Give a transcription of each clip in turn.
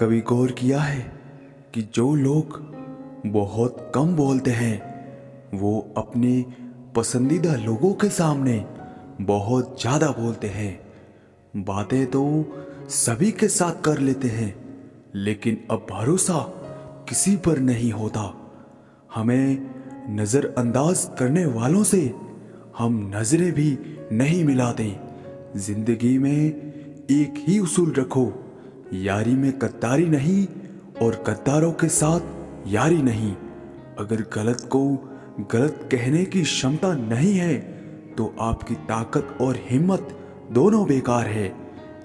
कभी गौर किया है कि जो लोग बहुत कम बोलते हैं वो अपने पसंदीदा लोगों के सामने बहुत ज़्यादा बोलते हैं। बातें तो सभी के साथ कर लेते हैं, लेकिन अब भरोसा किसी पर नहीं होता। हमें नज़रअंदाज करने वालों से हम नजरें भी नहीं मिलाते। जिंदगी में एक ही उसूल रखो, यारी में गद्दारी नहीं और गद्दारों के साथ यारी नहीं। अगर गलत को गलत कहने की क्षमता नहीं है तो आपकी ताकत और हिम्मत दोनों बेकार है।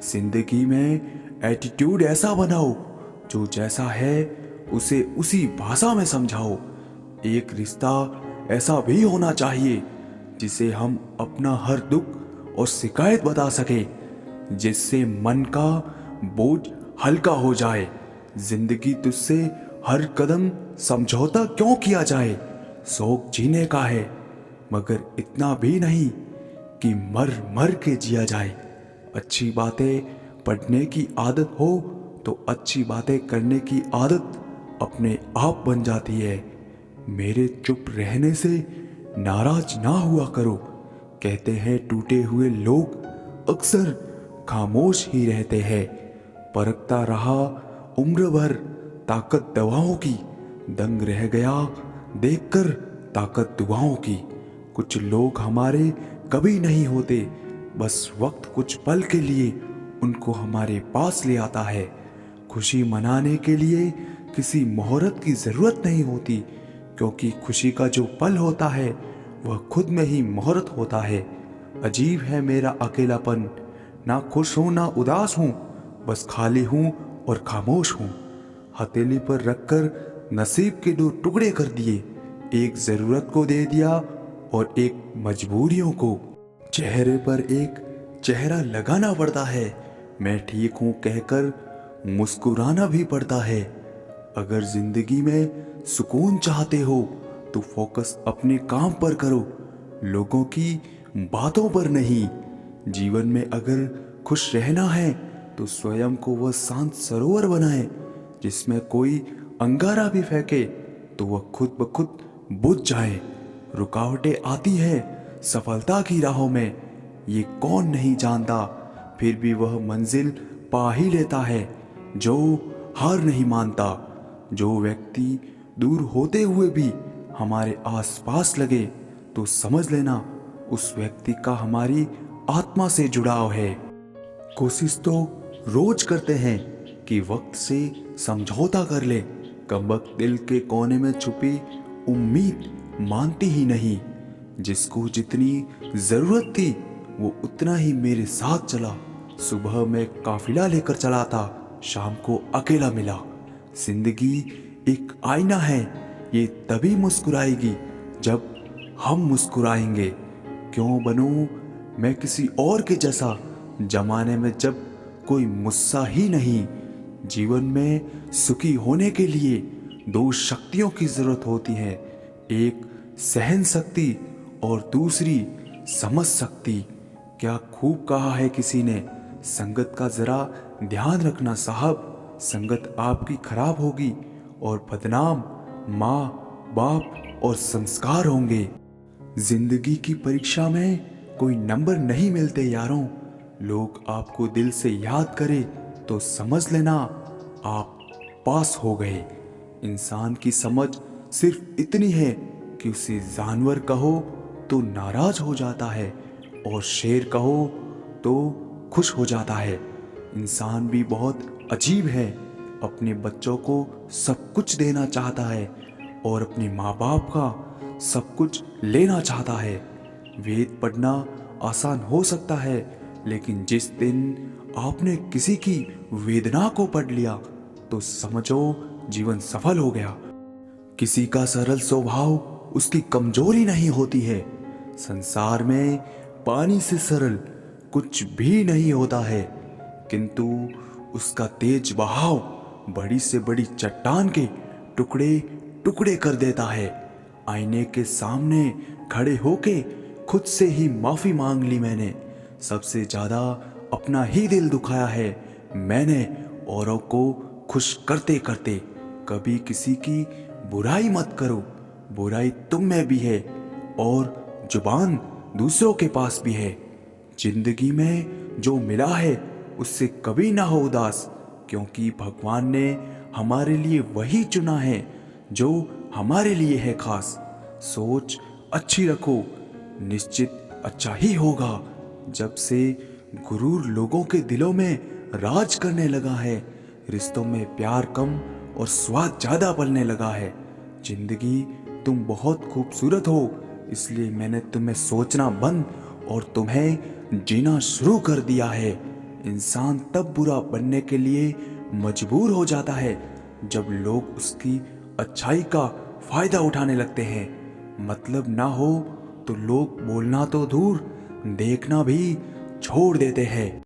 जिंदगी में एटीट्यूड ऐसा बनाओ जो जैसा है उसे उसी भाषा में समझाओ। एक रिश्ता ऐसा भी होना चाहिए जिसे हम अपना हर दुख और शिकायत बता सके, जिससे मन का बोझ हल्का हो जाए। जिंदगी तुझसे हर कदम समझौता क्यों किया जाए? शौक जीने का है, मगर इतना भी नहीं कि मर मर के जिया जाए। अच्छी बातें पढ़ने की आदत हो तो अच्छी बातें करने की आदत अपने आप बन जाती है। मेरे चुप रहने से नाराज ना हुआ करो। कहते हैं टूटे हुए लोग अक्सर खामोश ही रहते हैं। परखता रहा उम्र भर ताकत दवाओं की, दंग रह गया देखकर ताकत दुआओं की। कुछ लोग हमारे कभी नहीं होते, बस वक्त कुछ पल के लिए उनको हमारे पास ले आता है। खुशी मनाने के लिए किसी मुहूर्त की जरूरत नहीं होती, क्योंकि खुशी का जो पल होता है वह खुद में ही मुहूर्त होता है। अजीब है मेरा अकेलापन, ना खुश हूं ना उदास हूं, बस खाली हूं और खामोश हूं। हथेली पर रखकर नसीब के दो टुकड़े कर दिए, एक जरूरत को दे दिया और एक मजबूरियों को। चेहरे पर एक चेहरा लगाना पड़ता है, मैं ठीक हूं कहकर मुस्कुराना भी पड़ता है। अगर जिंदगी में सुकून चाहते हो तो फोकस अपने काम पर करो, लोगों की बातों पर नहीं। जीवन में अगर खुश रहना है तो स्वयं को वह शांत सरोवर बनाए जिसमें कोई अंगारा भी फेंके तो वह खुद ब खुद बुझ जाए। रुकावटें आती है सफलता की राहों में, ये कौन नहीं जानता, फिर भी वह मंजिल पा ही लेता है जो हार नहीं मानता। जो व्यक्ति दूर होते हुए भी हमारे आसपास लगे तो समझ लेना उस व्यक्ति का हमारी आत्मा से जुड़ाव है। कोशिश तो रोज करते हैं कि वक्त से समझौता कर ले, कमबख्त दिल के कोने में छुपी उम्मीद मानती ही नहीं। जिसको जितनी जरूरत थी वो उतना ही मेरे साथ चला। सुबह मैं काफिला लेकर चला था, शाम को अकेला मिला। जिंदगी एक आईना है, ये तभी मुस्कुराएगी जब हम मुस्कुराएंगे। क्यों बनूं मैं किसी और के जैसा, जमाने में जब कोई मुस्सा ही नहीं। जीवन में सुखी होने के लिए दो शक्तियों की जरूरत होती है, एक सहन शक्ति और दूसरी समझ शक्ति। क्या खूब कहा है किसी ने, संगत का जरा ध्यान रखना साहब, संगत आपकी खराब होगी और बदनाम माँ बाप और संस्कार होंगे। जिंदगी की परीक्षा में कोई नंबर नहीं मिलते यारों, लोग आपको दिल से याद करें तो समझ लेना आप पास हो गए। इंसान की समझ सिर्फ इतनी है कि उसे जानवर कहो तो नाराज हो जाता है और शेर कहो तो खुश हो जाता है। इंसान भी बहुत अजीब है, अपने बच्चों को सब कुछ देना चाहता है और अपने माँ बाप का सब कुछ लेना चाहता है। वेद पढ़ना आसान हो सकता है, लेकिन जिस दिन आपने किसी की वेदना को पढ़ लिया तो समझो जीवन सफल हो गया। किसी का सरल स्वभाव उसकी कमजोरी नहीं होती है। संसार में पानी से सरल कुछ भी नहीं होता है, किंतु उसका तेज बहाव बड़ी से बड़ी चट्टान के टुकड़े टुकड़े कर देता है। आईने के सामने खड़े होके खुद से ही माफी मांग ली मैंने। सबसे ज्यादा अपना ही दिल दुखाया है मैंने, औरों को खुश करते करते कभी किसी की बुराई मत करो। बुराई तुम में भी है और जुबान दूसरों के पास भी है। जिंदगी में जो मिला है उससे कभी ना हो उदास, क्योंकि भगवान ने हमारे लिए वही चुना है जो हमारे लिए है खास। सोच अच्छी रखो, निश्चित अच्छा ही होगा। जब से गुरूर लोगों के दिलों में राज करने लगा है, रिश्तों में प्यार कम और स्वाद ज्यादा पलने लगा है। जिंदगी तुम बहुत खूबसूरत हो, इसलिए मैंने तुम्हें सोचना बंद और तुम्हें जीना शुरू कर दिया है। इंसान तब बुरा बनने के लिए मजबूर हो जाता है जब लोग उसकी अच्छाई का फायदा उठाने लगते हैं। मतलब ना हो तो लोग बोलना तो दूर, देखना भी छोड़ देते हैं।